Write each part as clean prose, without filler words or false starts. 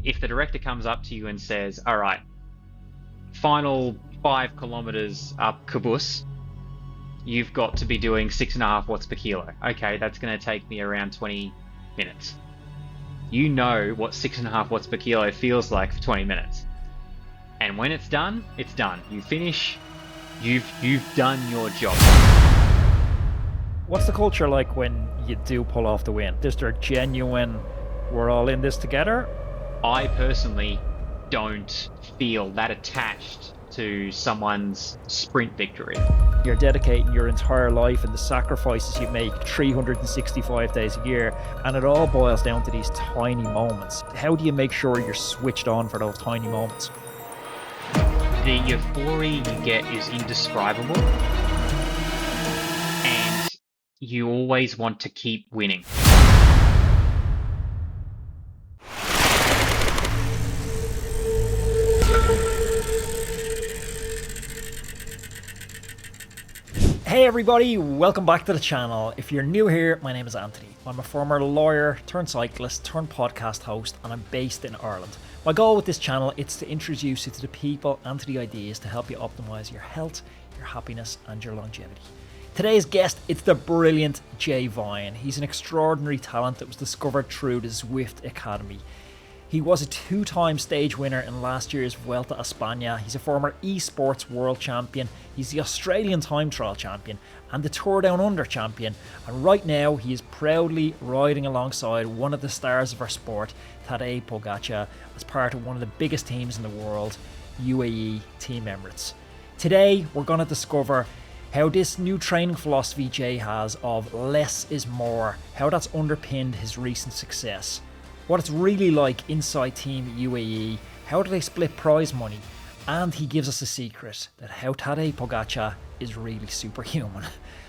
if the director comes up to you and says, all right, final 5 kilometers up Kuss, you've got to be doing 6.5 watts per kilo. Okay, that's going to take me around 20 minutes. You know what 6.5 watts per kilo feels like for 20 minutes. And when it's done, it's done. You finish, you've done your job. What's the culture like when you do pull off the win? Is there genuine, we're all in this together? I personally don't feel that attached to someone's sprint victory. You're dedicating your entire life and the sacrifices you make 365 days a year, and it all boils down to these tiny moments. How do you make sure you're switched on for those tiny moments? The euphoria you get is indescribable, and you always want to keep winning. Hey everybody, welcome back to the channel. If you're new here, my name is Anthony. I'm a former lawyer turned cyclist turned podcast host, and I'm based in Ireland. My goal with this channel is to introduce you to the people and to the ideas to help you optimize your health, your happiness and your longevity. Today's guest, it's the brilliant Jay Vine. He's an extraordinary talent that was discovered through the Zwift Academy. He was a 2-time stage winner in last year's Vuelta a España. He's a former esports world champion. He's the Australian time trial champion and the Tour Down Under champion. And right now, he is proudly riding alongside one of the stars of our sport, Tadej Pogacar, as part of one of the biggest teams in the world, UAE Team Emirates. Today, we're going to discover how this new training philosophy Jay has of less is more, how that's underpinned his recent success, what it's really like inside Team UAE, how do they split prize money, and he gives us a secret that how Tadej Pogacar is really superhuman.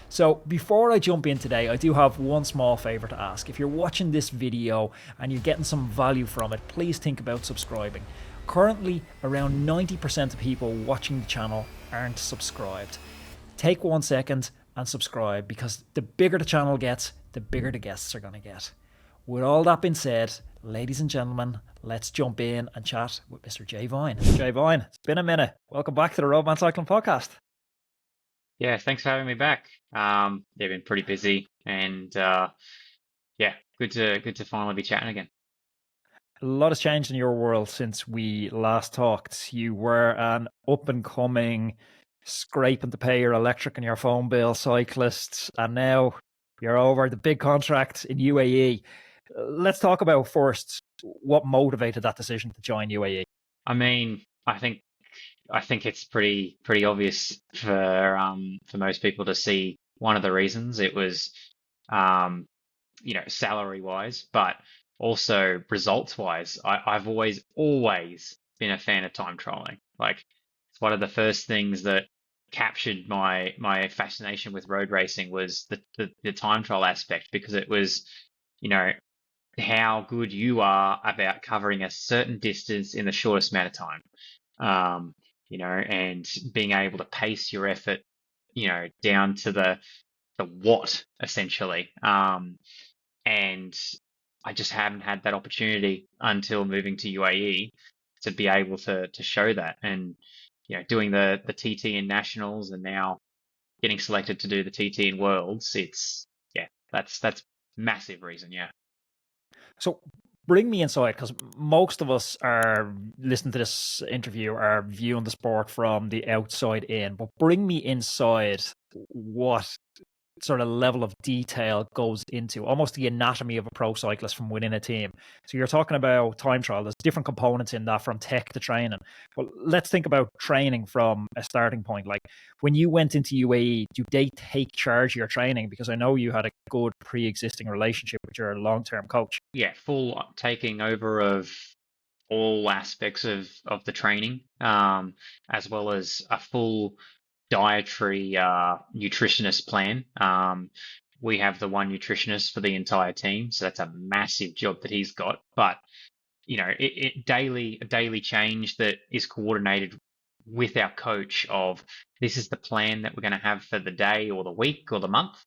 So before I jump in today, I do have one small favour to ask. If you're watching this video and you're getting some value from it, please think about subscribing. Currently, around 90% of people watching the channel aren't subscribed. Take 1 second and subscribe, because the bigger the channel gets, the bigger the guests are going to get. With all that being said, ladies and gentlemen, let's jump in and chat with Mr. Jay Vine. Jay Vine, it's been a minute. Welcome back to the Roadman Cycling Podcast. Yeah, thanks for having me back. They've been pretty busy, and good to finally be chatting again. A lot has changed in your world since we last talked. You were an up-and-coming, scraping to pay your electric and your phone bill cyclist, and now you're over the big contract in UAE. Let's talk about first what motivated that decision to join UAE. I mean, I think it's pretty obvious for most people to see. One of the reasons it was, salary wise, but also results wise. I've always been a fan of time trialing. Like, it's one of the first things that captured my fascination with road racing was the time trial aspect, because it was, how good you are about covering a certain distance in the shortest amount of time, and being able to pace your effort, down to the watt essentially. And I just haven't had that opportunity until moving to UAE to be able to show that. And doing the TT in nationals and now getting selected to do the TT in worlds, that's massive reason. Yeah. So bring me inside, because most of us are listening to this interview are viewing the sport from the outside in, but bring me inside what sort of level of detail goes into almost the anatomy of a pro cyclist from within a team. So you're talking about time trial. There's different components in that, from tech to training. But let's think about training from a starting point. Like, when you went into UAE, do they take charge of your training? Because I know you had a good pre-existing relationship with your long-term coach. Yeah, full taking over of all aspects of the training, as well as a full dietary nutritionist plan. We have the one nutritionist for the entire team, so that's a massive job that he's got. But a daily change that is coordinated with our coach of, this is the plan that we're going to have for the day or the week or the month.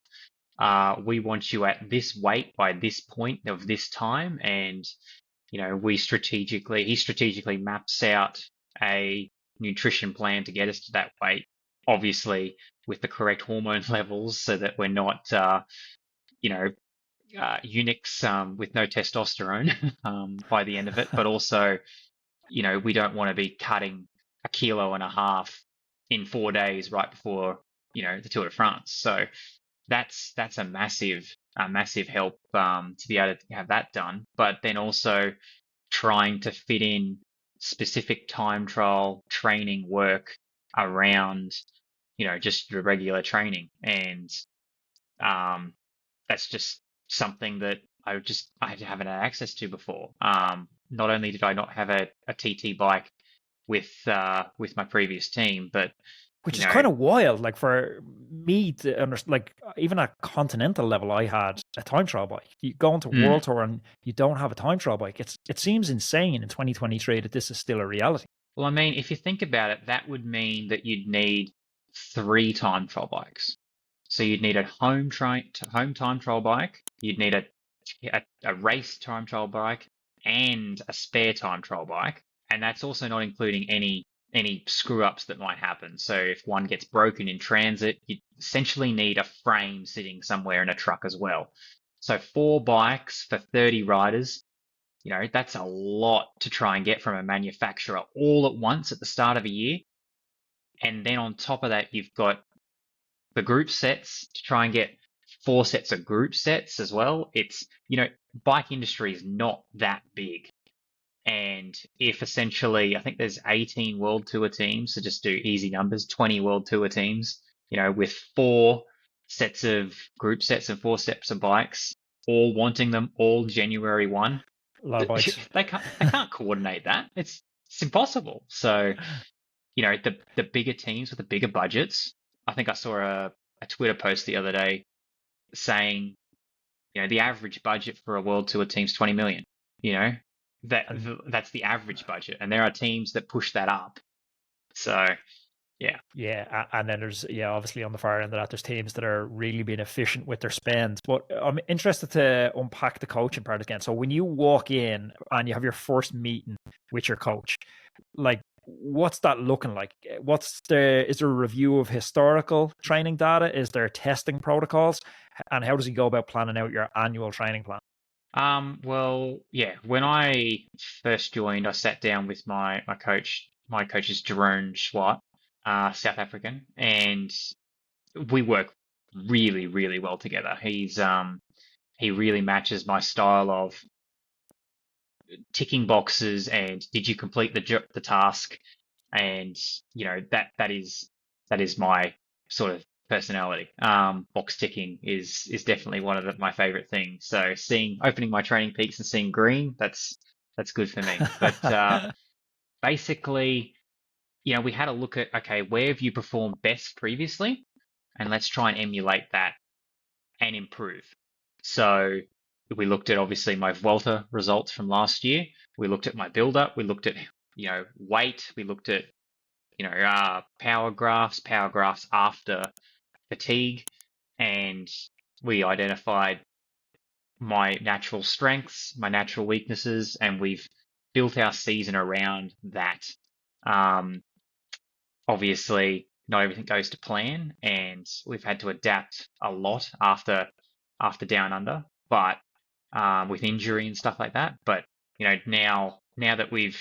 We want you at this weight by this point of this time, and he strategically maps out a nutrition plan to get us to that weight, obviously with the correct hormone levels so that we're not, you know, eunuchs with no testosterone by the end of it, but also, we don't want to be cutting 1.5 kilos in 4 days right before, the Tour de France. So that's a massive help to be able to have that done. But then also trying to fit in specific time trial training work around, just your regular training. And that's just something that I haven't had access to before. Not only did I not have a TT bike with my previous team, but Which you is know, kind of wild. Like for me to understand, like even at continental level, I had a time trial bike. You go into mm, World Tour and you don't have a time trial bike. It seems insane in 2023 that this is still a reality. well, I mean, if you think about it, that would mean that you'd need 3 time trial bikes. So you'd need a home time trial bike, you'd need a race time trial bike, and a spare time trial bike, and that's also not including any screw ups that might happen. So if one gets broken in transit, you essentially need a frame sitting somewhere in a truck as well. So 4 bikes for 30 riders, that's a lot to try and get from a manufacturer all at once at the start of a year. And then on top of that, you've got the group sets to try and get 4 sets of group sets as well. Bike industry is not that big. And if essentially, I think there's 18 World Tour teams, so just do easy numbers, 20 World Tour teams, with 4 sets of group sets and 4 sets of bikes, all wanting them all January 1. A lot of bikes. They can't coordinate that. It's impossible. So, the bigger teams with the bigger budgets. I think I saw a Twitter post the other day saying, the average budget for a World Tour team's 20 million. You know, And that's the average budget, and there are teams that push that up. So, yeah. yeah, and then there's obviously on the far end of that, there's teams that are really being efficient with their spend. But I'm interested to unpack the coaching part again. So when you walk in and you have your first meeting with your coach, like what's that looking like? Is there a review of historical training data? Is there testing protocols? And how does he go about planning out your annual training plan? Well, yeah. When I first joined, I sat down with my coach. My coach is Jerome Schwat, South African, and we work really, really well together. He really matches my style of ticking boxes and did you complete the task, and that is my sort of personality. Box ticking is definitely one of my favorite things. So opening my training peaks and seeing green, that's good for me. But basically, we had a look at, okay, where have you performed best previously, and let's try and emulate that and improve. So we looked at obviously my Vuelta results from last year. We looked at my build up. We looked at weight. We looked at power graphs after fatigue, and we identified my natural strengths, my natural weaknesses, and we've built our season around that. Um, Obviously, not everything goes to plan, and we've had to adapt a lot after Down Under, but with injury and stuff like that. But now that we've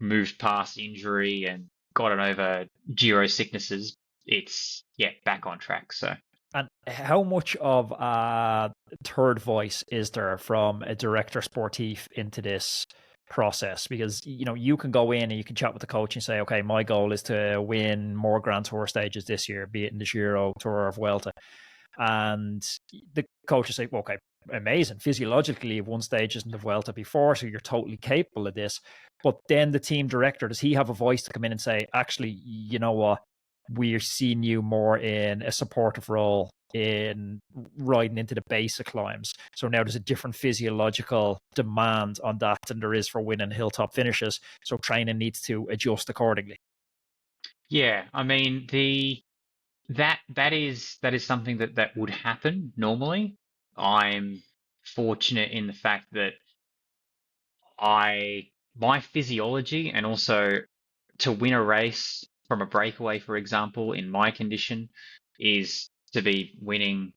moved past injury and gotten over Giro sicknesses, it's back on track. So. And how much of a third voice is there from a director sportif into this process? Because you can go in and you can chat with the coach and say, okay, my goal is to win more Grand Tour stages this year, be it in the Giro, Tour, or Vuelta. And the coach will say, well, okay, amazing. Physiologically, you've won stages in the Vuelta before, so you're totally capable of this. But then the team director, does he have a voice to come in and say, actually, you know what? We're seeing you more in a supportive role in riding into the basic climbs. So now there's a different physiological demand on that than there is for winning hilltop finishes. So training needs to adjust accordingly. Yeah, I mean that is something that would happen normally. I'm fortunate in the fact that my physiology, and also to win a race from a breakaway, for example, in my condition, is to be winning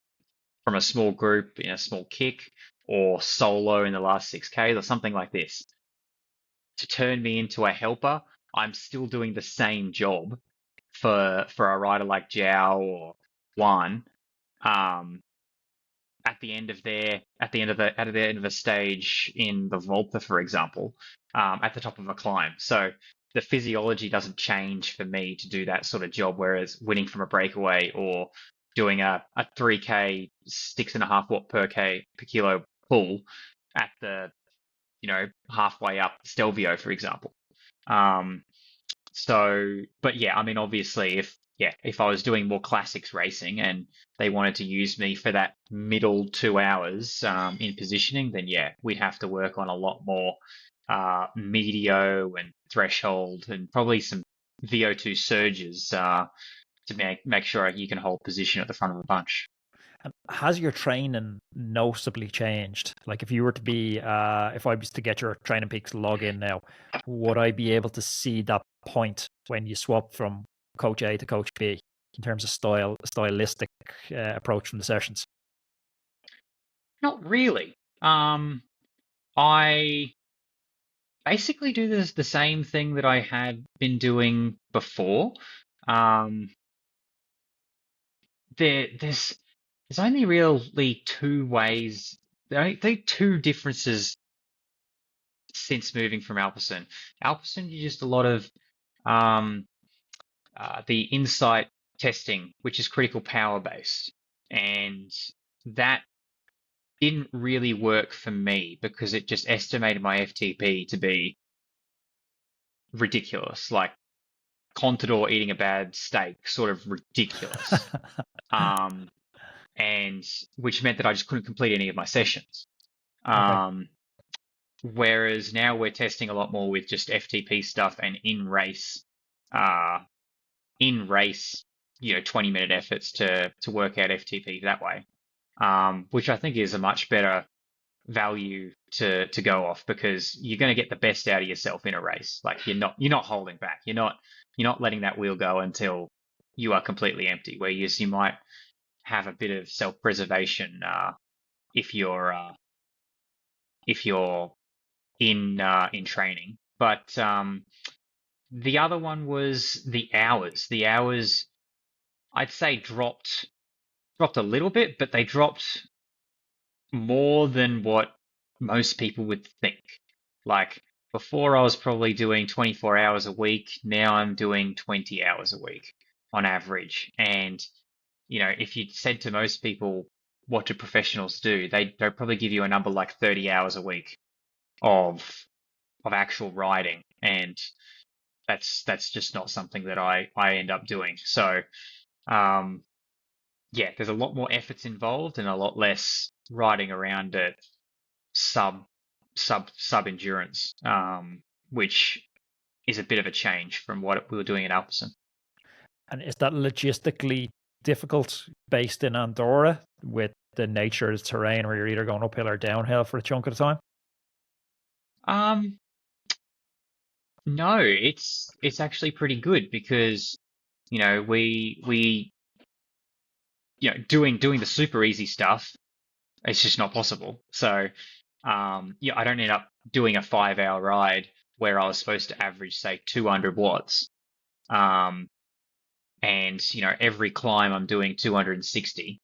from a small group in a small kick, or solo in the last 6Ks or something like this. To turn me into a helper, I'm still doing the same job for a rider like Zhao or Juan. Um, at the end of a stage in the Volta, for example, at the top of a climb. So the physiology doesn't change for me to do that sort of job, whereas winning from a breakaway or doing a 3K 6.5 watt per kilo pull at the, halfway up Stelvio, for example. But yeah, I mean, obviously, if I was doing more classics racing and they wanted to use me for that middle 2 hours in positioning, then yeah, we'd have to work on a lot more medio and threshold, and probably some VO2 surges to make sure you can hold position at the front of a bunch. And has your training noticeably changed? Like, if you were to be, if I was to get your Training Peaks login now, would I be able to see that point when you swap from Coach A to Coach B in terms of stylistic approach from the sessions? Not really. I basically do the same thing that I had been doing before. Um, there's only really two ways. There are only two differences since moving from Alpecin. Alpecin, you just a lot of um, the insight testing, which is critical power based, and that didn't really work for me because it just estimated my FTP to be ridiculous, like Contador eating a bad steak, sort of ridiculous. And which meant that I just couldn't complete any of my sessions. Okay. Whereas now we're testing a lot more with just FTP stuff and in race, 20-minute efforts to work out FTP that way, which I think is a much better value to go off, because you're going to get the best out of yourself in a race. Like, you're not holding back. You're not letting that wheel go until you are completely empty. Where you might have a bit of self-preservation if you're in training. But the other one was the hours. The hours, I'd say, dropped a little bit, but they dropped more than what most people would think. Like, before I was probably doing 24 hours a week. Now I'm doing 20 hours a week on average. And, if you said to most people, what do professionals do? They'd probably give you a number like 30 hours a week of actual riding. And that's just not something that I end up doing. So, yeah, there's a lot more efforts involved and a lot less riding around at sub endurance, which is a bit of a change from what we were doing at Alpecin. And is that logistically difficult based in Andorra with the nature of the terrain, where you're either going uphill or downhill for a chunk of the time? No, it's actually pretty good, because we doing the super easy stuff, it's just not possible. So I don't end up doing a 5-hour ride where I was supposed to average, say, 200 watts. And every climb I'm doing 260.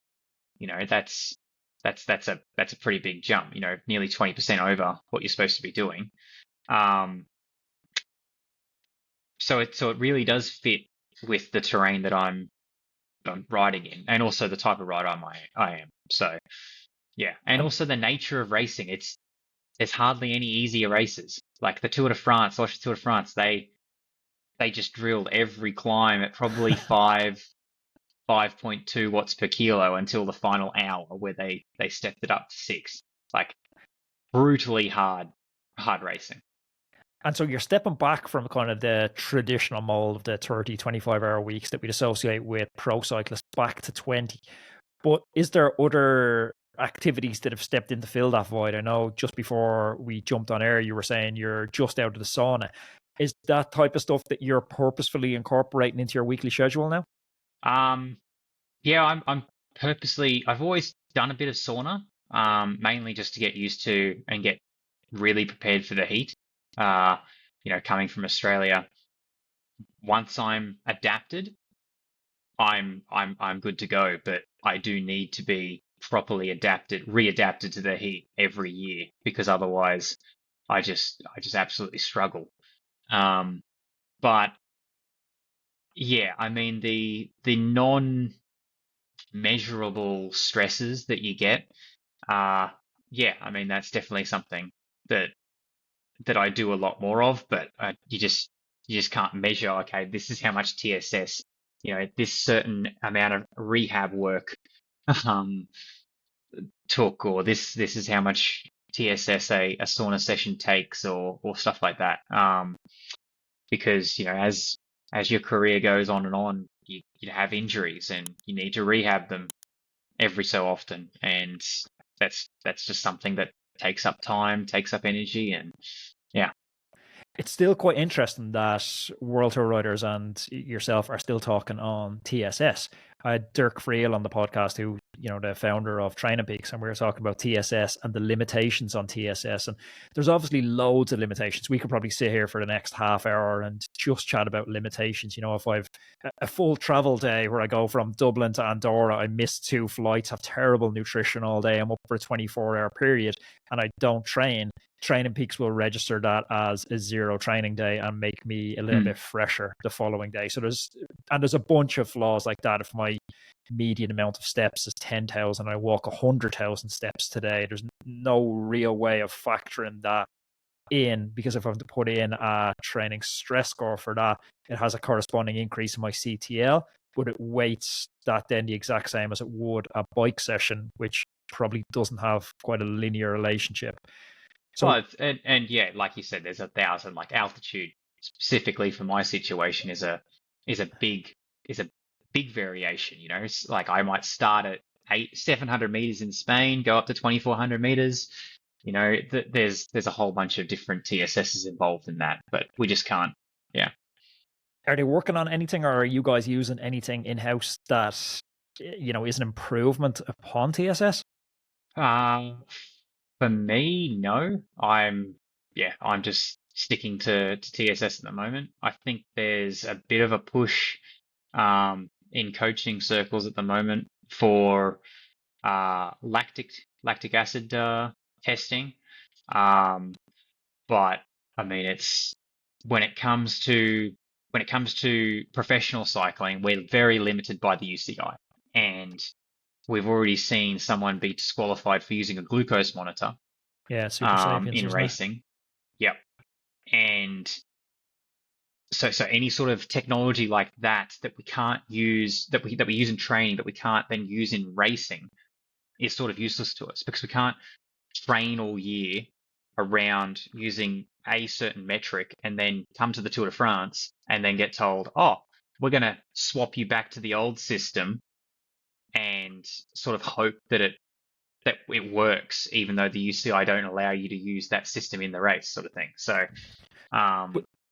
That's a pretty big jump. Nearly 20% over what you're supposed to be doing. So it really does fit with the terrain that I'm riding in, and also the type of rider I am. So yeah, and also the nature of racing. There's hardly any easier races. Like the Tour de France, Tour de France, they just drilled every climb at probably 5.2 watts per kilo until the final hour, where they stepped it up to 6. Like, brutally hard racing. And so you're stepping back from kind of the traditional mold of the 30, 25-hour weeks that we'd associate with pro cyclists back to 20. But is there other activities that have stepped in to fill that void? I know just before we jumped on air, you were saying you're just out of the sauna. Is that type of stuff that you're purposefully incorporating into your weekly schedule now? Um, yeah, I'm purposely. I've always done a bit of sauna, mainly just to get used to and get really prepared for the heat. Uh, coming from Australia, once I'm adapted, I'm good to go. But I do need to be properly readapted to the heat every year because otherwise, I just absolutely struggle. Um, but yeah, I mean the non-measurable stresses that you get, yeah, I mean that's definitely something that I do a lot more of, but you just can't measure. Okay, this is how much TSS, this certain amount of rehab work um, took, or this is how much TSS a sauna session takes, or stuff like that. Because as your career goes on, you have injuries and you need to rehab them every so often, and that's just something that takes up time, takes up energy, and yeah. It's still quite interesting that World Tour riders and yourself are still talking on TSS. I had Dirk Friel on the podcast, who, the founder of Training Peaks, and we were talking about TSS and the limitations on TSS. And there's obviously loads of limitations. We could probably sit here for the next half hour and just chat about limitations. If I've a full travel day where I go from Dublin to Andorra, I miss 2 flights, have terrible nutrition all day, I'm up for a 24-hour period, and I don't train. Training Peaks will register that as a 0 training day and make me a little bit fresher the following day. So there's a bunch of flaws like that. If my median amount of steps is 10,000, I walk 100,000 steps today, there's no real way of factoring that in, because if I have to put in a training stress score for that, it has a corresponding increase in my CTL, but it weights that then the exact same as it would a bike session, which probably doesn't have quite a linear relationship. So, Well, and yeah, like you said, there's 1,000, like altitude specifically for my situation is a big is a big variation. It's like I might start at 700 meters in Spain, go up to 2,400 meters. There's a whole bunch of different TSSs involved in that, but we just can't. Yeah. Are they working on anything, or are you guys using anything in house that is an improvement upon TSS? For me, no. I'm just sticking to TSS at the moment. I think there's a bit of a push in coaching circles at the moment for lactic acid testing. But I mean, it's when it comes to professional cycling, we're very limited by the UCI, and we've already seen someone be disqualified for using a glucose monitor Yeah, Super Sapiens, in racing. Yep. And so any sort of technology like that we can't use, that we use in training, that we can't then use in racing, is sort of useless to us, because we can't train all year around using a certain metric and then come to the Tour de France and then get told, oh, we're going to swap you back to the old system, and sort of hope that it works, even though the UCI don't allow you to use that system in the race, sort of thing. So,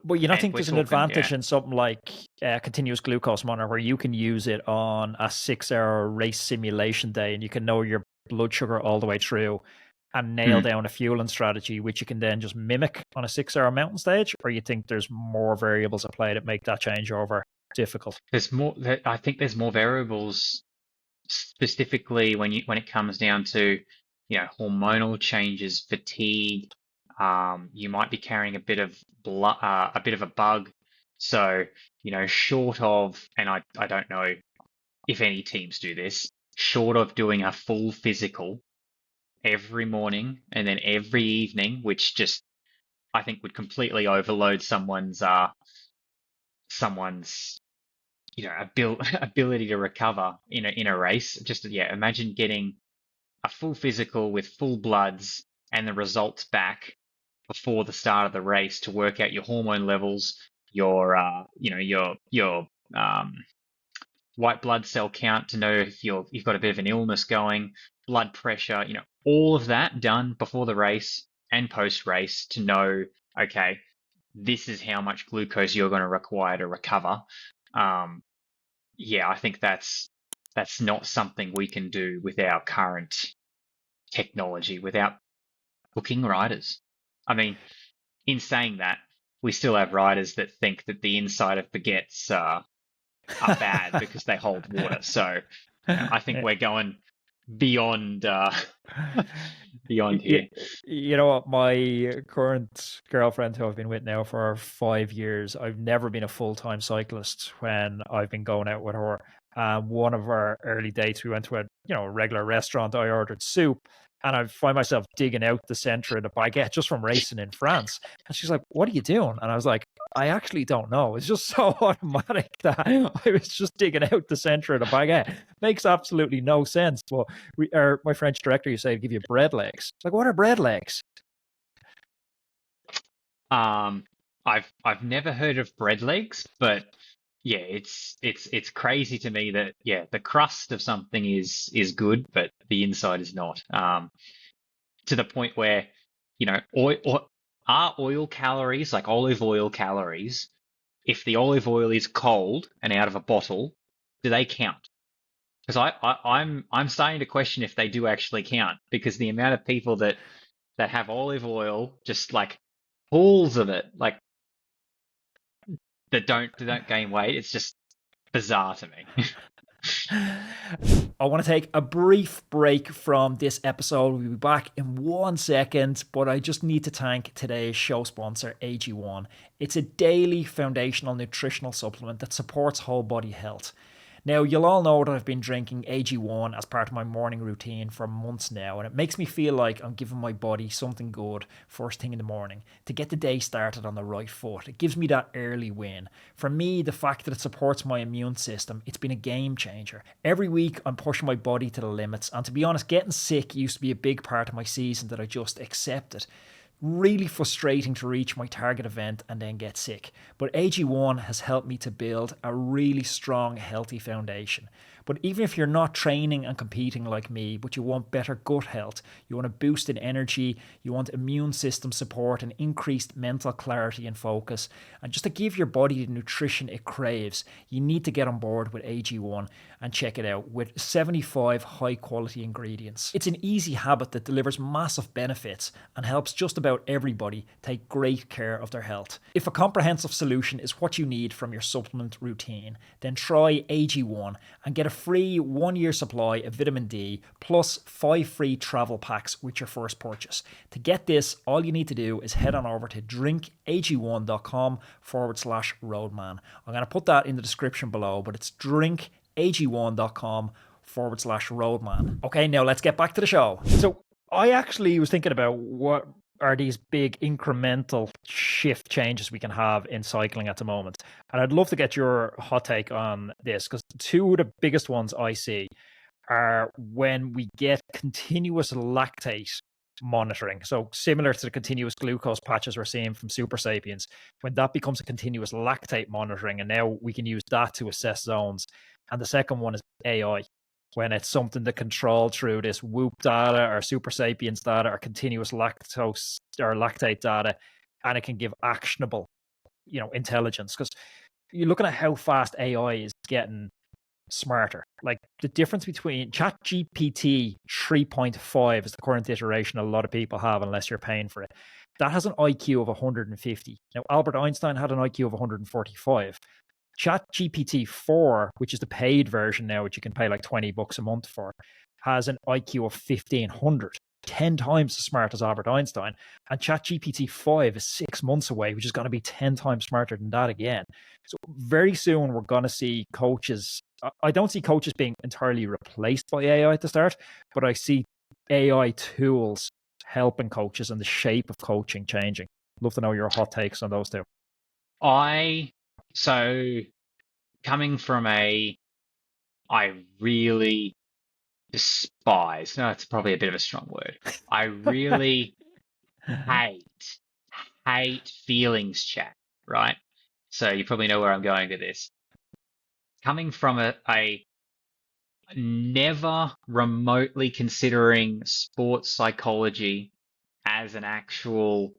but you don't think there's an advantage yeah, in something like continuous glucose monitor, where you can use it on a 6-hour race simulation day, and you can know your blood sugar all the way through and nail down a fueling strategy, which you can then just mimic on a 6-hour mountain stage? Or you think there's more variables at play that make that changeover difficult? I think there's more variables, specifically when it comes down to hormonal changes, fatigue. You might be carrying a bit of a bit of a bug. So short of, and I don't know if any teams do this, short of doing a full physical every morning and then every evening, which just I think would completely overload someone's ability to recover in a race. Just imagine getting a full physical with full bloods and the results back before the start of the race to work out your hormone levels, your white blood cell count to know if you've got a bit of an illness going, blood pressure, all of that done before the race and post race to know, okay, this is how much glucose you're going to require to recover. Yeah, I think that's not something we can do with our current technology without booking riders. I mean, in saying that, we still have riders that think that the inside of baguettes are bad because they hold water. So I think we're going beyond beyond You, here. you know what? My current girlfriend, who I've been with now for 5 years, I've never been a full-time cyclist when I've been going out with her. One of our early dates, we went to a regular restaurant. I ordered soup, and I find myself digging out the center of the baguette just from racing in France. And she's like, "What are you doing?" And I was like, "I actually don't know. It's just so automatic that I was just digging out the center of the baguette. Makes absolutely no sense." But my French director used to say, "Give you bread legs." It's like, what are bread legs? I've never heard of bread legs, but yeah, it's crazy to me that the crust of something is good, but the inside is not. To the point where, are oil calories, like olive oil calories, if the olive oil is cold and out of a bottle, do they count? Because I'm starting to question if they do actually count, because the amount of people that have olive oil, just like pools of it, like that don't gain weight, it's just bizarre to me. I want to take a brief break from this episode. We'll be back in 1 second, but I just need to thank today's show sponsor, AG1. It's a daily foundational nutritional supplement that supports whole body health. Now, you'll all know that I've been drinking AG1 as part of my morning routine for months now, and it makes me feel like I'm giving my body something good first thing in the morning to get the day started on the right foot. It gives me that early win. For me, the fact that it supports my immune system, it's been a game changer. Every week, I'm pushing my body to the limits, and to be honest, getting sick used to be a big part of my season that I just accepted. Really frustrating to reach my target event and then get sick. But AG1 has helped me to build a really strong, healthy foundation. But even if you're not training and competing like me, but you want better gut health, you want a boost in energy, you want immune system support and increased mental clarity and focus, and just to give your body the nutrition it craves, you need to get on board with AG1 and check it out with 75 high quality ingredients. It's an easy habit that delivers massive benefits and helps just about everybody take great care of their health. If a comprehensive solution is what you need from your supplement routine, then try AG1 and get a free 1-year supply of vitamin D plus 5 free travel packs with your first purchase. To get this, all you need to do is head on over to drinkag1.com/roadman. I'm going to put that in the description below, but it's drinkag1.com/roadman. Okay, now let's get back to the show. So I actually was thinking about what are these big incremental shift changes we can have in cycling at the moment. And I'd love to get your hot take on this, because two of the biggest ones I see are when we get continuous lactate monitoring. So similar to the continuous glucose patches we're seeing from Super Sapiens, when that becomes a continuous lactate monitoring, and now we can use that to assess zones. And the second one is AI, when it's something to control through this Whoop data or Super Sapiens data or continuous lactose or lactate data, and it can give actionable, intelligence. Because you're looking at how fast AI is getting smarter. Like the difference between ChatGPT 3.5 is the current iteration a lot of people have, unless you're paying for it. That has an IQ of 150. Now, Albert Einstein had an IQ of 145. ChatGPT 4, which is the paid version now, which you can pay like $20 a month for, has an IQ of 1500, 10 times as smart as Albert Einstein. And ChatGPT 5 is 6 months away, which is going to be 10 times smarter than that again. So very soon we're going to see coaches. I don't see coaches being entirely replaced by AI at the start, but I see AI tools helping coaches and the shape of coaching changing. Love to know your hot takes on those two. So coming from I really despise, no, it's probably a bit of a strong word. I really hate feelings chat, right? So you probably know where I'm going to this. coming from a never remotely considering sports psychology as an actual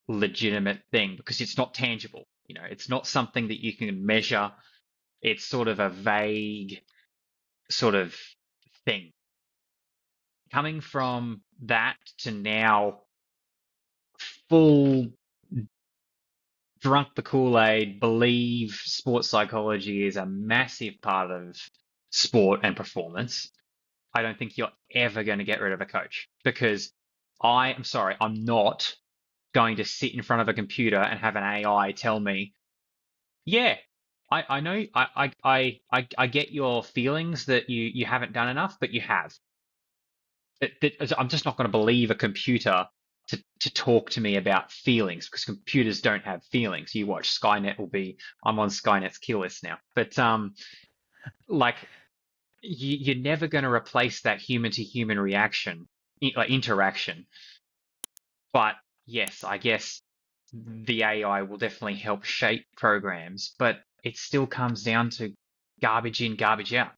legitimate thing because it's not tangible. It's not something that you can measure. It's sort of a vague sort of thing. Coming from that to now full drunk the Kool-Aid, believe sports psychology is a massive part of sport and performance. I don't think you're ever going to get rid of a coach because I'm sorry, I'm not going to sit in front of a computer and have an AI tell me, yeah, I know, I get your feelings that you haven't done enough, but you have. I'm just not going to believe a computer to talk to me about feelings because computers don't have feelings. You watch Skynet I'm on Skynet's kill list now, but like you're never going to replace that human to human reaction, like interaction. But yes, I guess the AI will definitely help shape programs, but it still comes down to garbage in, garbage out.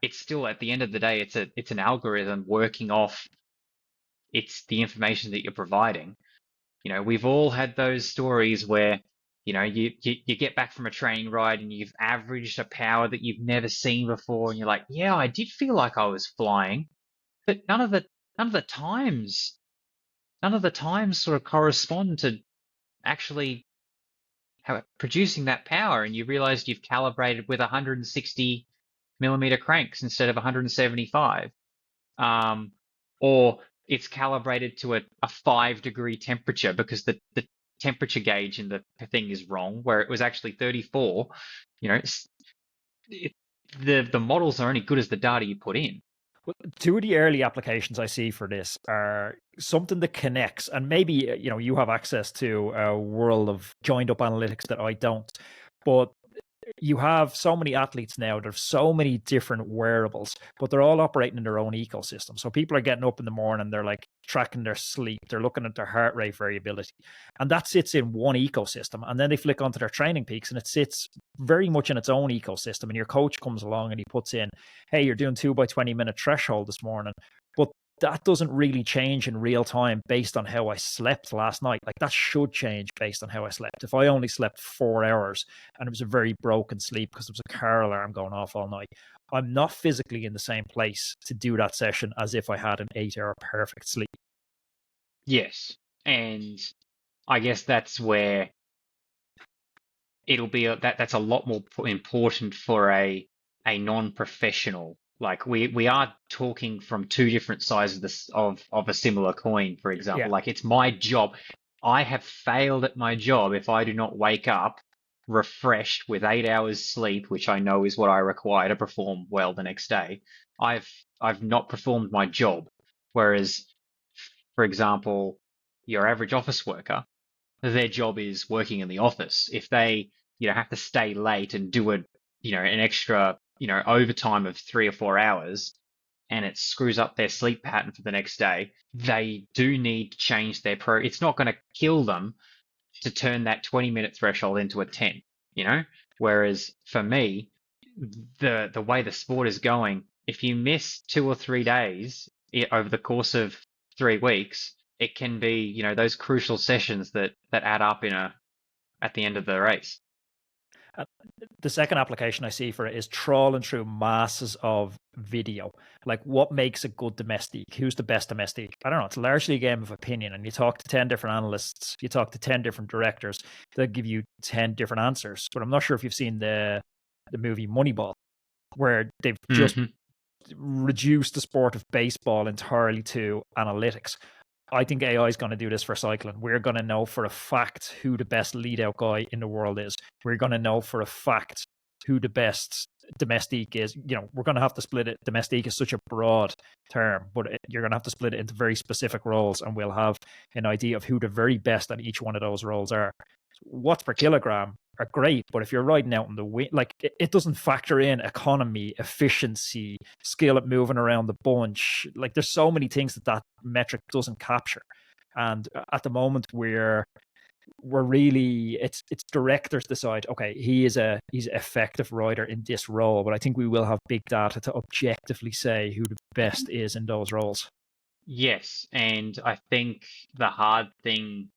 It's still at the end of the day, it's an algorithm working off it's the information that you're providing. We've all had those stories where, you get back from a training ride and you've averaged a power that you've never seen before, and you're like, yeah, I did feel like I was flying, but none of the times, none of the times sort of correspond to actually producing that power, and you realized you've calibrated with 160 millimeter cranks instead of 175. Or it's calibrated to a 5-degree temperature because the temperature gauge in the thing is wrong, where it was actually 34. The models are only good as the data you put in. Well, two of the early applications I see for this are something that connects, and maybe you have access to a world of joined up analytics that I don't, but you have so many athletes now. There's so many different wearables, but they're all operating in their own ecosystem. So people are getting up in the morning, they're like tracking their sleep, they're looking at their heart rate variability, and that sits in one ecosystem. And then they flick onto their training peaks, and it sits very much in its own ecosystem. And your coach comes along and he puts in, hey, you're doing 2 by 20 minute threshold this morning, but that doesn't really change in real time based on how I slept last night. Like that should change based on how I slept. If I only slept 4 hours and it was a very broken sleep because there was a car alarm going off all night, I'm not physically in the same place to do that session as if I had an 8-hour perfect sleep. Yes. And I guess that's where it'll be that's a lot more important for a non-professional. Like we are talking from two different sides of a similar coin, for example. Yeah. Like it's my job. I have failed at my job if I do not wake up refreshed with 8 hours sleep, which I know is what I require to perform well the next day. I've not performed my job. Whereas, for example, your average office worker, their job is working in the office. If they, have to stay late and do an extra, overtime of 3 or 4 hours and it screws up their sleep pattern for the next day, they do need to change their It's not going to kill them to turn that 20-minute threshold into a 10, Whereas for me, the way the sport is going, if you miss 2 or 3 days over the course of 3 weeks, it can be, those crucial sessions that add up at the end of the race. The second application I see for it is trawling through masses of video. Like what makes a good domestique? Who's the best domestique? I don't know. It's largely a game of opinion. And you talk to 10 different analysts, you talk to 10 different directors, they'll give you 10 different answers. But I'm not sure if you've seen the movie Moneyball, where they've just reduced the sport of baseball entirely to analytics. I think AI is going to do this for cycling. We're going to know for a fact who the best lead out guy in the world is. We're going to know for a fact who the best domestique is. We're going to have to split it. Domestique is such a broad term, but you're going to have to split it into very specific roles, and we'll have an idea of who the very best at each one of those roles are. Watts per kilogram are great, but if you're riding out in the wind, like it doesn't factor in economy, efficiency, skill at moving around the bunch. Like there's so many things that metric doesn't capture. And at the moment, we're we're really it's directors decide, okay, he's an effective rider in this role, but I think we will have big data to objectively say who the best is in those roles. Yes, and I think the hard thing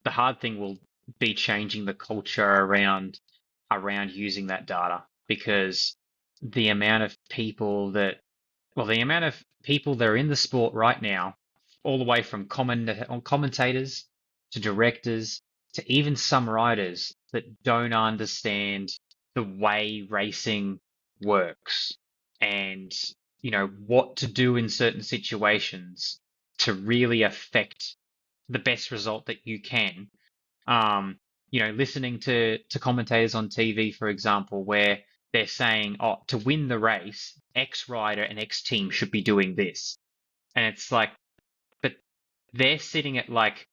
the hard thing will be changing the culture around using that data, because the amount of people that the amount of people that are in the sport right now, all the way from commentators to directors to even some riders that don't understand the way racing works, and what to do in certain situations to really affect the best result that you can. Listening to commentators on TV, for example, where they're saying, oh, to win the race, X rider and X team should be doing this. And it's like, but they're sitting at like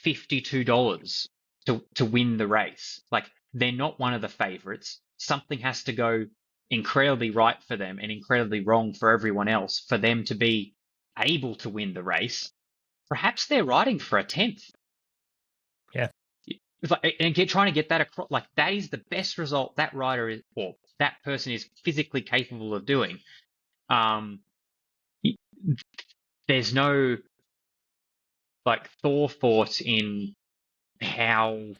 $52 to win the race. Like, they're not one of the favorites. Something has to go incredibly right for them and incredibly wrong for everyone else for them to be able to win the race. Perhaps they're riding for a 10th. Yeah. It's like, and trying to get that across, like, that is the best result that rider is, or that person is physically capable of doing. There's no like forethought in how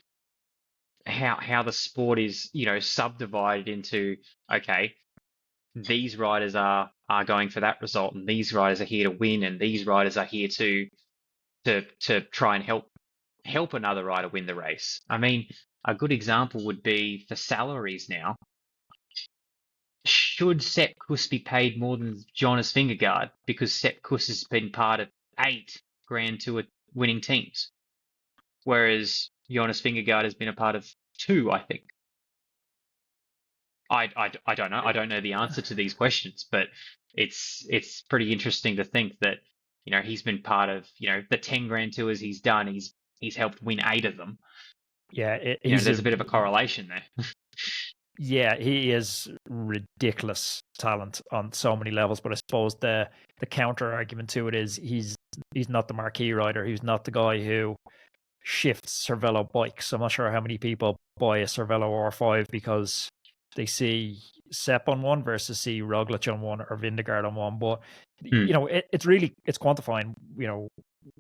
the sport is, subdivided into, okay, these riders are going for that result, and these riders are here to win, and these riders are here to try and help another rider win the race. I mean, a good example would be for salaries now. Should Sepp Kuss be paid more than Jonas Vingegaard because Sepp Kuss has been part of 8 Grand Tour winning teams, whereas Jonas Vingegaard has been a part of 2, I think. I don't know. I don't know the answer to these questions, but it's pretty interesting to think that he's been part of the 10 Grand Tours he's done. He's helped win 8 of them. Yeah, there's a bit of a correlation there. Yeah, he is ridiculous talent on so many levels, but I suppose the counter argument to it is he's not the marquee rider. He's not the guy who shifts Cervelo bikes. I'm not sure how many people buy a Cervelo R5 because they see Sepp on one versus see Roglic on one or Vingegaard on one. But it's quantifying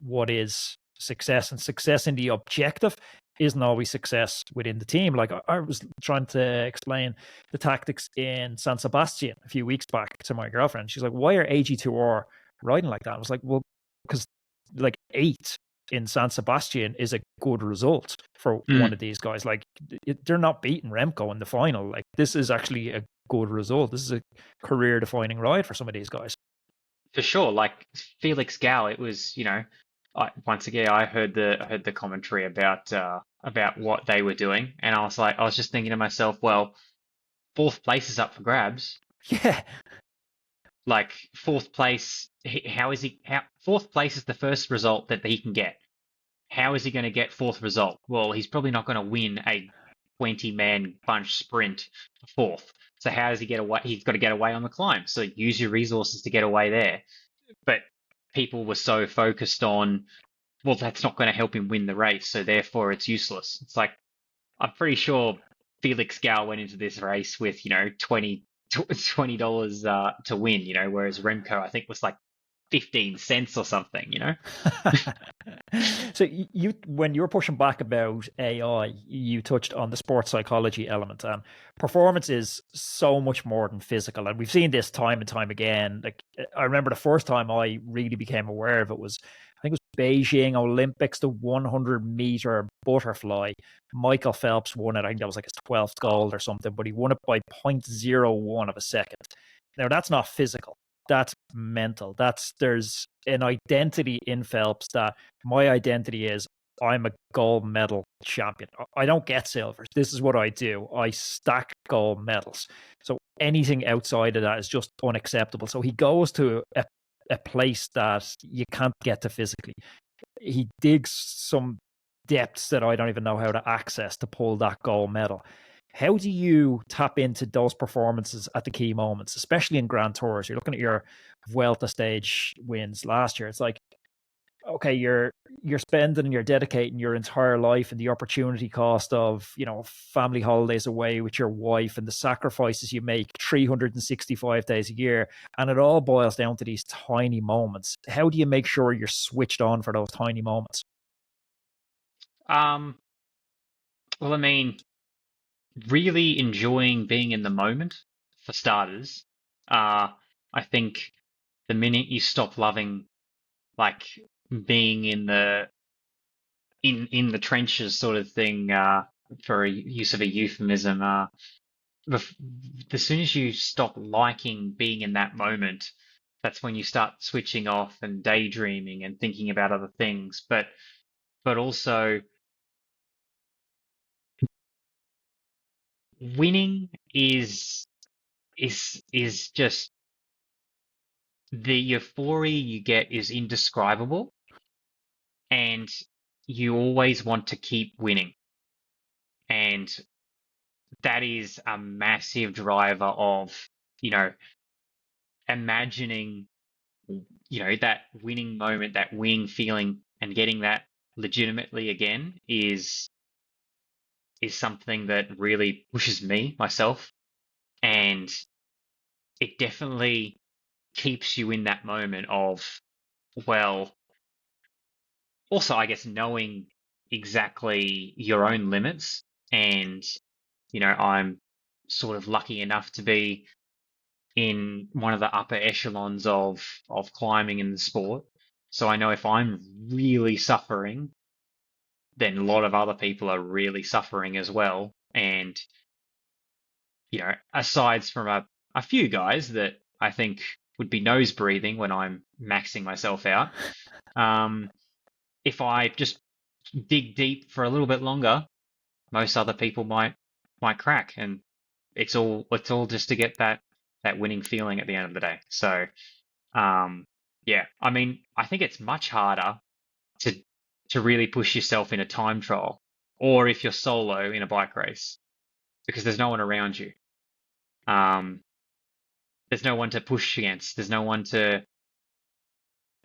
what is success, and success in the objective isn't always success within the team. Like I was trying to explain the tactics in San Sebastian a few weeks back to my girlfriend. She's like, why are AG2R riding like that? I was like, well, because like 8 in San Sebastian is a good result for one of these guys. Like they're not beating Remco in the final. Like this is actually a good result. This is a career defining ride for some of these guys. For sure. Like Felix Gall, it was, once again, I heard the commentary about what they were doing, and I was just thinking to myself, well, 4th place is up for grabs. Yeah. Like 4th place, how 4th place is the first result that he can get. How is he going to get 4th result? Well, he's probably not going to win a 20-man bunch sprint 4th. So how does he get away? He's got to get away on the climb. So use your resources to get away there. But people were so focused on, well, that's not going to help him win the race, so therefore it's useless. It's like, I'm pretty sure Felix Gall went into this race with, $20 to win, whereas Remco, I think, was like 15 cents or something, So when you were pushing back about AI, you touched on the sports psychology element, and performance is so much more than physical. And we've seen this time and time again. Like I remember the first time I really became aware of it was, I think it was Beijing Olympics, the 100-meter butterfly. Michael Phelps won it. I think that was like his 12th gold or something, but he won it by 0.01 of a second. Now that's not physical. That's mental. There's an identity in Phelps that my identity is I'm a gold medal champion. I don't get silvers. This is what I do. I stack gold medals. So anything outside of that is just unacceptable. So he goes to a place that you can't get to physically. He digs some depths that I don't even know how to access to pull that gold medal. How do you tap into those performances at the key moments, especially in Grand Tours? You're looking at your Vuelta stage wins last year. It's like, okay, you're spending and you're dedicating your entire life and the opportunity cost of, family holidays away with your wife and the sacrifices you make 365 days a year, and it all boils down to these tiny moments. How do you make sure you're switched on for those tiny moments? Um, well, I mean, really enjoying being in the moment, for starters. I think the minute you stop loving, like, being in the trenches sort of thing, for a use of a euphemism, bef- as soon as you stop liking being in that moment, that's when you start switching off and daydreaming and thinking about other things. But also, winning is just, the euphoria you get is indescribable, and you always want to keep winning. And that is a massive driver of, you know, imagining, that winning moment, that winning feeling, and getting that legitimately again is something that really pushes me myself, and it definitely keeps you in that moment of, well, also, I guess, knowing exactly your own limits. And, I'm sort of lucky enough to be in one of the upper echelons of climbing in the sport. So I know if I'm really suffering, then a lot of other people are really suffering as well. And, aside from a few guys that I think would be nose breathing when I'm maxing myself out, um, if I just dig deep for a little bit longer, most other people might crack, and it's all just to get that winning feeling at the end of the day. So, yeah, I mean, I think it's much harder to to really push yourself in a time trial, or if you're solo in a bike race, because there's no one around you. Um, there's no one to push against. There's no one to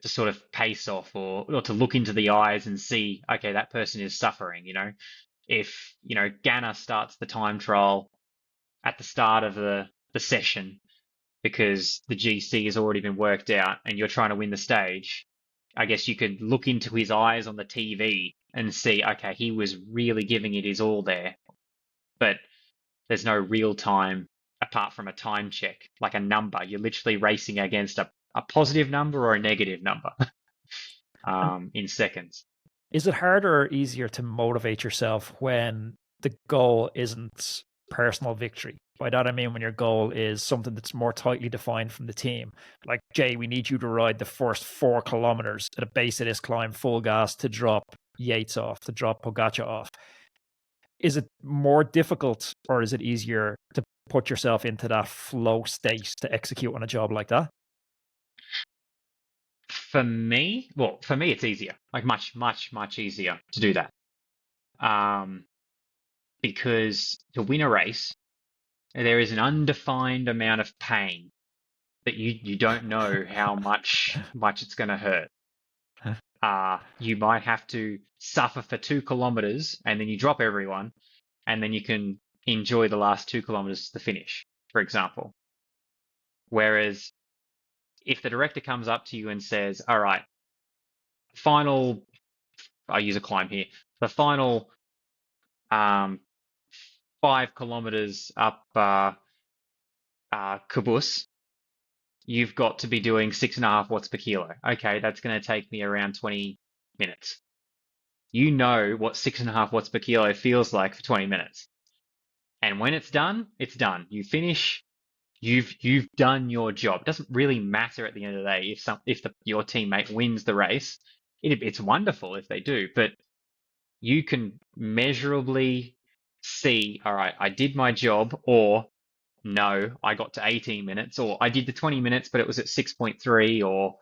sort of pace off, or to look into the eyes and see, okay, that person is suffering. If Ganna starts the time trial at the start of the session because the GC has already been worked out and you're trying to win the stage, I guess you could look into his eyes on the TV and see, okay, he was really giving it his all there, but there's no real time apart from a time check, like a number. You're literally racing against a positive number or a negative number, And in seconds. is it harder or easier to motivate yourself when the goal isn't personal victory? By that I mean when your goal is something that's more tightly defined from the team. Like, Jay, we need you to ride the first 4 kilometers at the base of this climb full gas to drop Yates off, to drop Pogacar off. Is it more difficult or is it easier to put yourself into that flow state to execute on a job like that? For me, it's easier, like much, much, much easier to do that. Um, because to win a race, there is an undefined amount of pain that you don't know how much it's going to hurt. You might have to suffer for 2 kilometers and then you drop everyone, and then you can enjoy the last 2 kilometers to the finish, for example. Whereas if the director comes up to you and says, all right, final, I use a climb here, the final, um, 5 kilometers up, Kuss, you've got to be doing 6.5 watts per kilo. Okay, that's going to take me around 20 minutes. You know what 6.5 watts per kilo feels like for 20 minutes. And when it's done, it's done. You finish, you've done your job. It doesn't really matter at the end of the day if your teammate wins the race. It's wonderful if they do, but you can measurably see, all right, I did my job, or no, I got to 18 minutes, or I did the 20 minutes, but it was at 6.3, or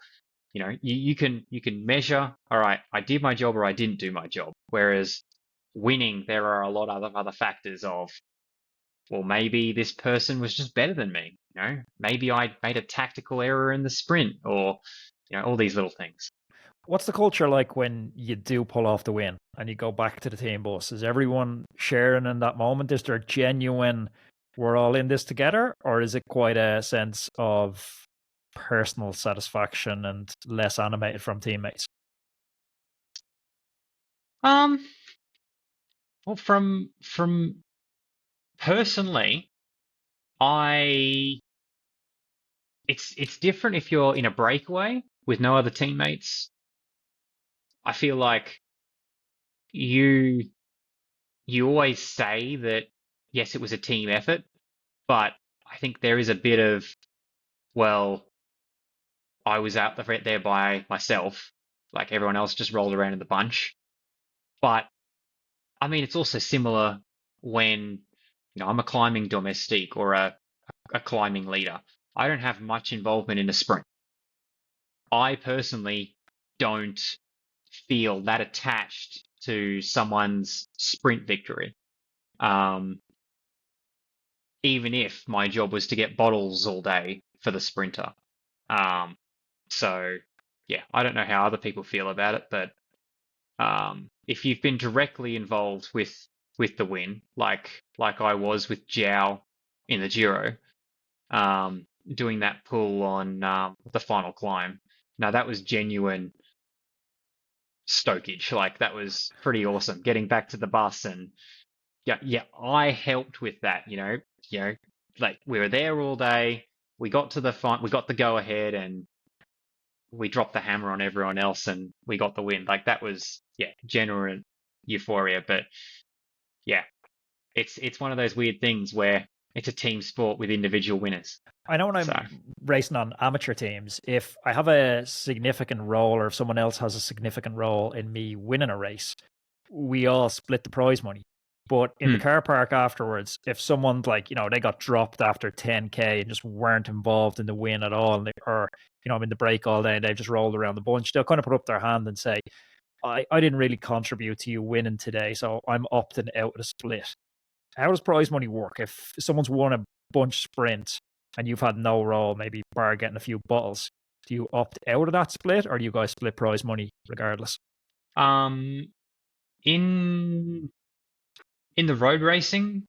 you can measure, all right, I did my job or I didn't do my job. Whereas winning, there are a lot of other factors of, well, maybe this person was just better than me. Maybe I made a tactical error in the sprint, or all these little things. What's the culture like when you do pull off the win and you go back to the team bus? Is everyone sharing in that moment? Is there genuine, we're all in this together? Or is it quite a sense of personal satisfaction and less animated from teammates? Um, well, from personally, I it's different if you're in a breakaway with no other teammates. I feel like you you always say that yes, it was a team effort, but I think there is a bit of, well, I was out there by myself, like everyone else just rolled around in the bunch. But I mean, it's also similar when, I'm a climbing domestique or a climbing leader. I don't have much involvement in a sprint. I personally don't feel that attached to someone's sprint victory. Um, Even if my job was to get bottles all day for the sprinter. Um, so yeah, I don't know how other people feel about it, but if you've been directly involved with the win, like I was with Jiao in the Giro, doing that pull on the final climb. Now that was genuine stokage. Like that was pretty awesome. Getting back to the bus and yeah, I helped with that. Like we were there all day. We got to we got the go ahead, and we dropped the hammer on everyone else, and we got the win. Like that was genuine euphoria. But yeah, it's one of those weird things where it's a team sport with individual winners. I know when I'm So racing on amateur teams, if I have a significant role or if someone else has a significant role in me winning a race, we all split the prize money. But in the car park afterwards, if someone's like, they got dropped after 10K and just weren't involved in the win at all, or, I'm in the break all day and they've just rolled around the bunch, they'll kind of put up their hand and say, I didn't really contribute to you winning today, so I'm opting out of the split. How does prize money work? If someone's won a bunch sprint and you've had no role, maybe bar getting a few bottles, do you opt out of that split, or do you guys split prize money regardless? um, in the road racing,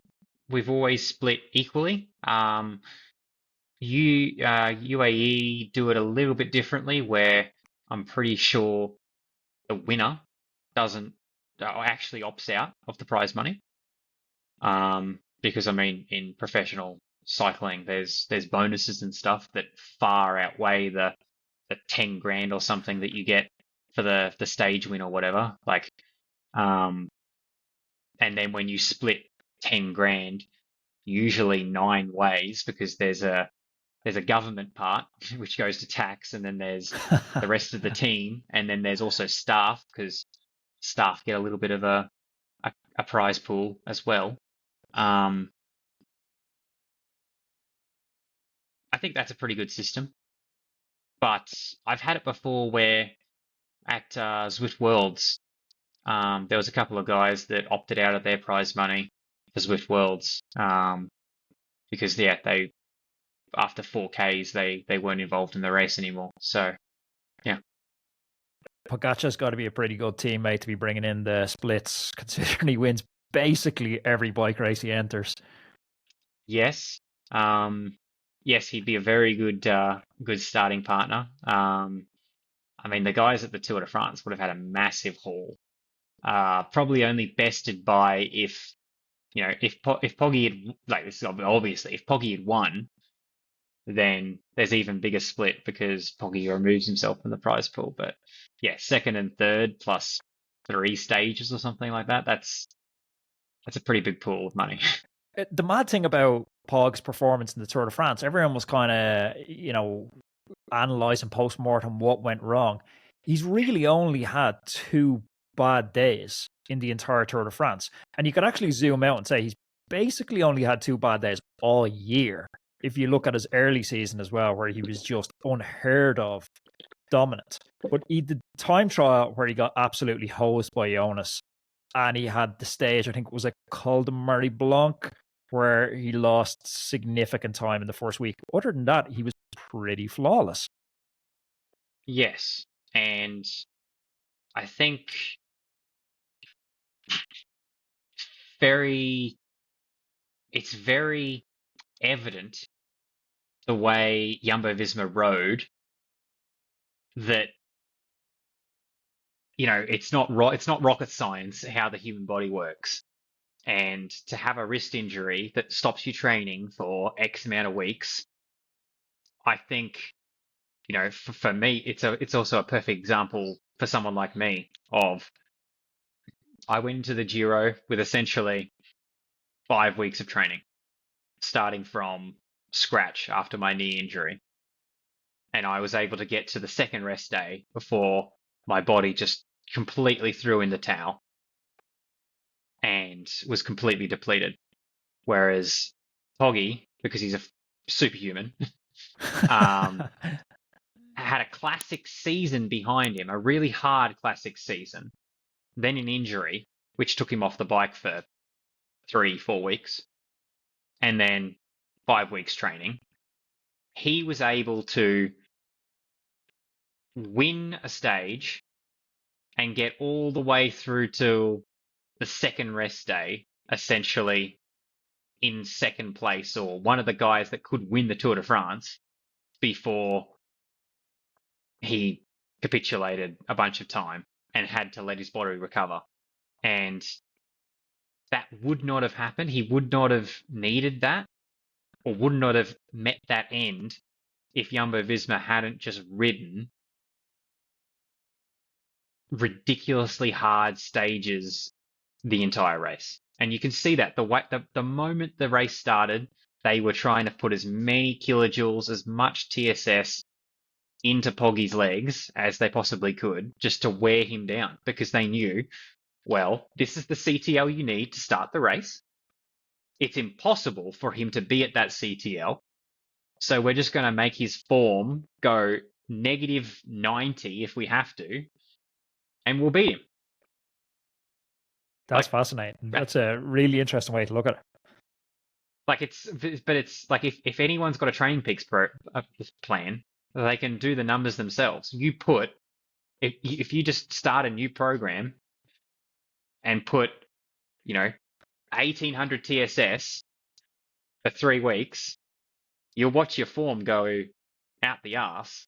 we've always split equally. UAE do it a little bit differently, where I'm pretty sure the winner doesn't or actually opts out of the prize money. Because I mean, in professional cycling, there's bonuses and stuff that far outweigh the 10 grand or something that you get for the stage win or whatever. Like, and then when you split 10 grand, usually 9 ways, because there's a government part which goes to tax, and then there's the rest of the team, and then there's also staff, because staff get a little bit of a prize pool as well. I think that's a pretty good system, but I've had it before where at Zwift Worlds, there was a couple of guys that opted out of their prize money for Zwift Worlds, because they after 4Ks they weren't involved in the race anymore. So yeah. Pogacar's got to be a pretty good teammate to be bringing in the splits, considering he wins basically every bike race he enters. Yes. Yes, he'd be a very good starting partner. I mean, the guys at the Tour de France would have had a massive haul. Probably only bested by if Poggy had, like, this is obviously, if Poggy had won, then there's even bigger split because Poggy removes himself from the prize pool. But yeah, second and third plus 3 stages or something like that. That's a pretty big pool of money. The mad thing about Pog's performance in the Tour de France, everyone was kind of, analysing post-mortem what went wrong. He's really only had 2 bad days in the entire Tour de France. And you can actually zoom out and say he's basically only had 2 bad days all year. If you look at his early season as well, where he was just unheard of dominant. But he did time trial where he got absolutely hosed by Jonas. And he had the stage, I think it was a Col de Marie Blanc, where he lost significant time in the first week. Other than that, he was pretty flawless. Yes, and I think very it's very evident the way Jumbo-Visma rode that it's not rocket science how the human body works. And to have a wrist injury that stops you training for X amount of weeks, I think, for me, it's also a perfect example for someone like me of I went into the Giro with essentially 5 weeks of training, starting from scratch after my knee injury. And I was able to get to the second rest day before my body just completely threw in the towel and was completely depleted. Whereas Poggy, because he's a superhuman, um, had a classic season behind him, a really hard classic season, then an injury, which took him off the bike for 3-4 weeks, and then 5 weeks training. He was able to win a stage and get all the way through to the second rest day, essentially in second place, or one of the guys that could win the Tour de France, before he capitulated a bunch of time and had to let his body recover. And that would not have happened. He would not have needed that, or would not have met that end, if Jumbo-Visma hadn't just ridden ridiculously hard stages the entire race. And you can see that the moment the race started, they were trying to put as many kilojoules, as much TSS into Poggy's legs as they possibly could, just to wear him down, because they knew, well, this is the CTL you need to start the race. It's impossible for him to be at that CTL, so we're just going to make his form go -90 if we have to, and we'll beat him. That's fascinating. That's a really interesting way to look at it. It's like if anyone's got a Training Peaks plan, they can do the numbers themselves. If you just start a new program and put, 1800 TSS for 3 weeks, you'll watch your form go out the arse,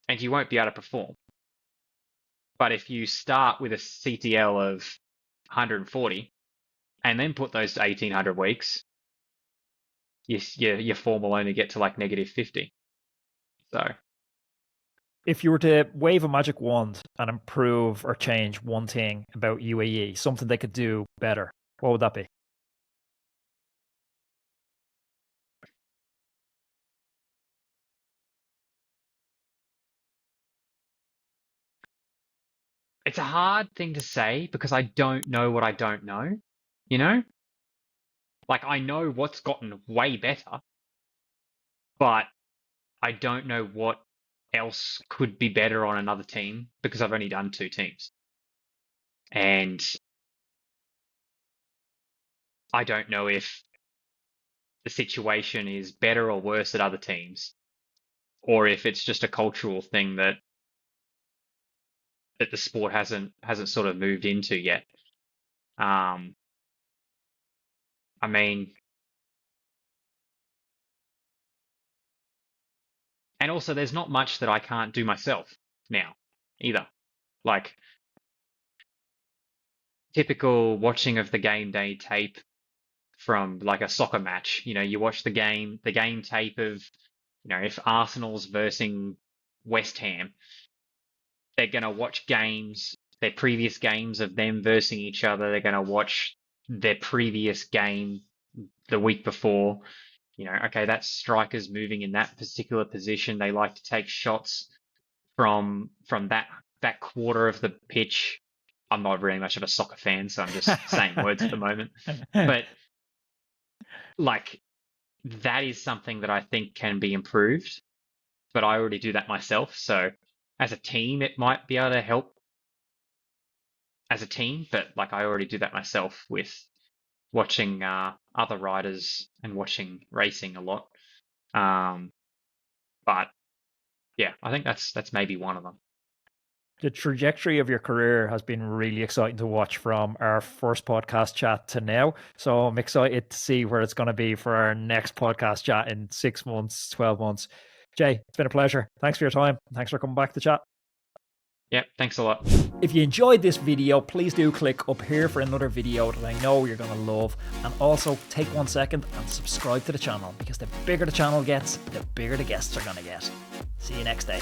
and you won't be able to perform. But if you start with a CTL of 140 and then put those to 1800 weeks, your form will only get to like -50. So, if you were to wave a magic wand and improve or change one thing about UAE, something they could do better, what would that be? it's a hard thing to say because I don't know what I don't know, you know? Like, I know what's gotten way better, but I don't know what else could be better on another team because I've only done 2 teams. And I don't know if the situation is better or worse at other teams, or if it's just a cultural thing that the sport hasn't sort of moved into yet. I mean, and also there's not much that I can't do myself now either. Like, typical watching of the game day tape from like a soccer match. You watch the game tape of, if Arsenal's versing West Ham, they're going to watch their previous games of them versing each other. They're going to watch their previous game the week before. Okay, that striker's moving in that particular position. They like to take shots from that quarter of the pitch. I'm not very much of a soccer fan, so I'm just saying words at the moment. But like, that is something that I think can be improved, but I already do that myself. So as a team, it might be able to help as a team, but like, I already do that myself with watching other riders and watching racing a lot. But yeah, I think that's maybe one of them. The trajectory of your career has been really exciting to watch from our first podcast chat to now. So I'm excited to see where it's going to be for our next podcast chat in 6 months, 12 months. Jay, it's been a pleasure. Thanks for your time. Thanks for coming back to chat. Yeah, thanks a lot. If you enjoyed this video, please do click up here for another video that I know you're going to love. And also take 1 second and subscribe to the channel, because the bigger the channel gets, the bigger the guests are going to get. See you next day.